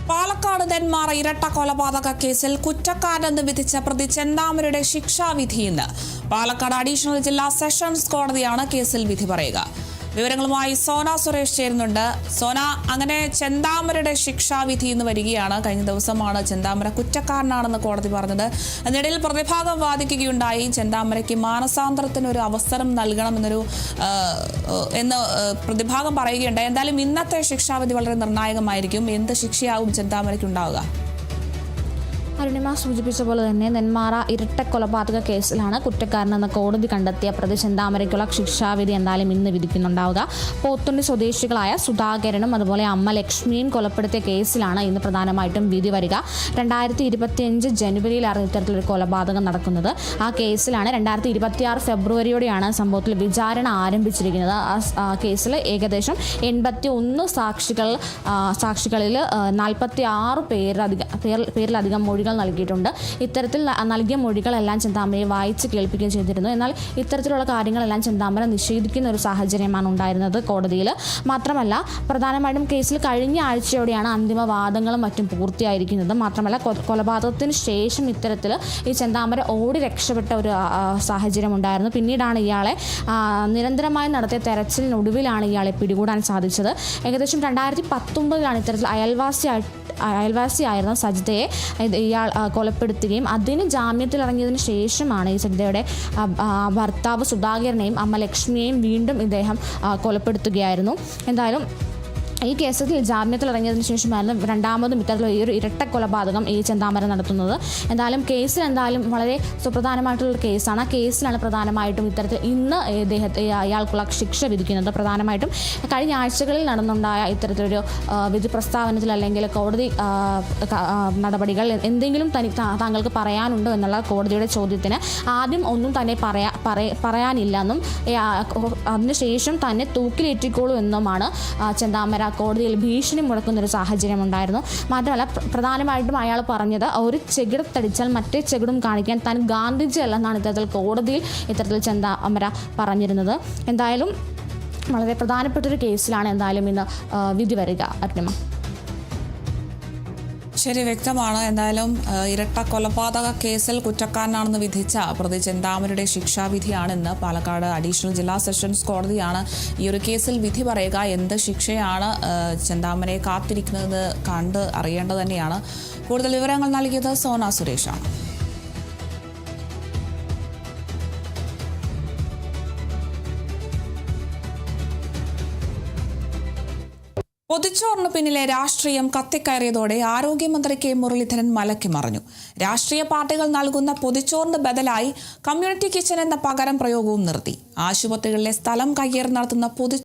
പാലക്കാട് നെന്മാറ ഇരട്ട കൊലപാതക കേസിൽ കുറ്റക്കാരനെന്ന് വിധിച്ച പ്രതി ചെന്താമരയുടെ ശിക്ഷാവിധി ഇന്ന്. പാലക്കാട് അഡീഷണൽ ജില്ലാ സെഷൻസ് കോടതിയാണ് കേസിൽ വിധി പറയുക. വിവരങ്ങളുമായി സോന സുരേഷ് ചേരുന്നുണ്ട്. സോന, അങ്ങനെ ചെന്താമരയുടെ ശിക്ഷാവിധി ഇന്ന് വരികയാണ്. കഴിഞ്ഞ ദിവസമാണ് ചെന്താമര കുറ്റക്കാരനാണെന്ന് കോടതി പറഞ്ഞത്. അതിനിടയിൽ പ്രതിഭാഗം വാദിക്കുകയുണ്ടായി. ചെന്താമരയ്ക്ക് മാനസാന്തരത്തിന് ഒരു അവസരം നൽകണമെന്ന് പ്രതിഭാഗം പറയുകയുണ്ടായി. എന്തായാലും ഇന്നത്തെ ശിക്ഷാവിധി വളരെ നിർണായകമായിരിക്കും. എന്ത് ശിക്ഷയാവും ചെന്താമരയ്ക്ക് ഉണ്ടാവുക? അരുണിമ സൂചിപ്പിച്ച പോലെ തന്നെ നെന്മാറ ഇരട്ട കൊലപാതക കേസിലാണ് കുറ്റക്കാരനെന്ന് കോടതി കണ്ടെത്തിയ പ്രതി ചെന്താമരയ്ക്കുള്ള ശിക്ഷാവിധി എന്തായാലും ഇന്ന് വിധിക്കുന്നുണ്ടാവുക. പോത്തുണ്ടി സ്വദേശികളായ സുധാകരനും അതുപോലെ അമ്മ ലക്ഷ്മിയും കൊലപ്പെടുത്തിയ കേസിലാണ് ഇന്ന് പ്രധാനമായിട്ടും വിധി വരിക. 2025 ജനുവരിയിലാണ് ഇത്തരത്തിലൊരു കൊലപാതകം നടക്കുന്നത്. ആ കേസിലാണ് 2026 ഫെബ്രുവരിയോടെയാണ് സംഭവത്തിൽ വിചാരണ ആരംഭിച്ചിരിക്കുന്നത്. ആ കേസിൽ ഏകദേശം 81 സാക്ഷികളിൽ 46 പേരിലധികം മൊഴികൾ നൽകിയിട്ടുണ്ട്. ഇത്തരത്തിൽ നൽകിയ മൊഴികളെല്ലാം ചെന്താമരയെ വായിച്ച് കേൾപ്പിക്കുകയും ചെയ്തിരുന്നു. എന്നാൽ ഇത്തരത്തിലുള്ള കാര്യങ്ങളെല്ലാം ചെന്താമര നിഷേധിക്കുന്ന ഒരു സാഹചര്യമാണ് ഉണ്ടായിരുന്നത് കോടതിയിൽ. മാത്രമല്ല, പ്രധാനമായിട്ടും കേസിൽ കഴിഞ്ഞ ആഴ്ചയോടെയാണ് അന്തിമവാദങ്ങളും മറ്റും പൂർത്തിയായിരിക്കുന്നത്. മാത്രമല്ല, കൊലപാതകത്തിന് ശേഷം ഇത്തരത്തിൽ ഈ ചെന്താമര ഓടി രക്ഷപ്പെട്ട ഒരു സാഹചര്യം ഉണ്ടായിരുന്നു. പിന്നീടാണ് ഇയാളെ നിരന്തരമായി നടത്തിയ തെരച്ചിലിനൊടുവിലാണ് ഇയാളെ പിടികൂടാൻ സാധിച്ചത്. ഏകദേശം 2019 ഇത്തരത്തിൽ അയൽവാസിയായിരുന്ന സജിതയെ ഇയാൾ കൊലപ്പെടുത്തുകയും അതിന് ജാമ്യത്തിൽ ഇറങ്ങിയതിന് ശേഷമാണ് ഈ സജിതയുടെ ഭർത്താവ് സുധാകരനെയും അമ്മ ലക്ഷ്മിയെയും വീണ്ടും ഇദ്ദേഹം കൊലപ്പെടുത്തുകയായിരുന്നു. എന്തായാലും ഈ കേസിൽ ജാമ്യത്തിൽ ഇറങ്ങിയതിനു ശേഷമായിരുന്നു രണ്ടാമതും ഇത്തരത്തിലുള്ള ഈ ഒരു ഇരട്ട കൊലപാതകം ഈ ചെന്താമര നടത്തുന്നത്. എന്തായാലും കേസിൽ വളരെ സുപ്രധാനമായിട്ടുള്ള കേസാണ്. ആ കേസിലാണ് പ്രധാനമായിട്ടും ഇത്തരത്തിൽ ഇന്ന് ഇയാൾക്കുള്ള ശിക്ഷ വിധിക്കുന്നത്. പ്രധാനമായിട്ടും കഴിഞ്ഞ ആഴ്ചകളിൽ നടന്നുണ്ടായ ഇത്തരത്തിലൊരു വിധി പ്രസ്താവനത്തിൽ അല്ലെങ്കിൽ കോടതി നടപടികൾ എന്തെങ്കിലും താങ്കൾക്ക് പറയാനുണ്ടോ എന്നുള്ള കോടതിയുടെ ചോദ്യത്തിന് ആദ്യം ഒന്നും തന്നെ പറയാനില്ലെന്നും അതിനുശേഷം തന്നെ തൂക്കിലേറ്റിക്കോളൂ എന്നുമാണ് ചെന്താമര കോടതിയിൽ ഭീഷണി മുഴക്കുന്നൊരു സാഹചര്യം ഉണ്ടായിരുന്നു. മാത്രമല്ല, പ്രധാനമായിട്ടും അയാൾ പറഞ്ഞത് ഒരു ചെകിടത്തടിച്ചാൽ മറ്റേ ചെകിടും കാണിക്കാൻ താൻ ഗാന്ധിജി അല്ലെന്നാണ് ഇത്തരത്തിൽ ചെന്താമര പറഞ്ഞിരുന്നത്. എന്തായാലും വളരെ പ്രധാനപ്പെട്ടൊരു കേസിലാണ് എന്തായാലും ഇന്ന് വിധി വരിക. അരുണിമ, ശരി, വ്യക്തമാണ്. എന്തായാലും ഇരട്ട കൊലപാതക കേസിൽ കുറ്റക്കാരനാണെന്ന് വിധിച്ച പ്രതി ചെന്താമരയുടെ ശിക്ഷാവിധിയാണെന്ന് പാലക്കാട് അഡീഷണൽ ജില്ലാ സെഷൻസ് കോടതിയാണ് ഈ ഒരു കേസിൽ വിധി പറയുക. എന്ത് ശിക്ഷയാണ് ചെന്താമരയെ കാത്തിരിക്കുന്നത് കണ്ട് അറിയേണ്ടത് തന്നെയാണ്. കൂടുതൽ വിവരങ്ങൾ നൽകിയത് സോന സുരേഷാണ്. പൊതിച്ചോറിന് പിന്നിലെ രാഷ്ട്രീയം കത്തിക്കയറിയതോടെ ആരോഗ്യമന്ത്രി കെ മുരളീധരൻ മലക്കി മറിഞ്ഞു. രാഷ്ട്രീയ പാർട്ടികൾ നൽകുന്ന പൊതിച്ചോറിന് ബദലായി കമ്മ്യൂണിറ്റി കിച്ചൺ എന്ന പകരം പ്രയോഗവും നിർത്തി. ആശുപത്രികളിലെ സ്ഥലം കയ്യേറി നടത്തുന്ന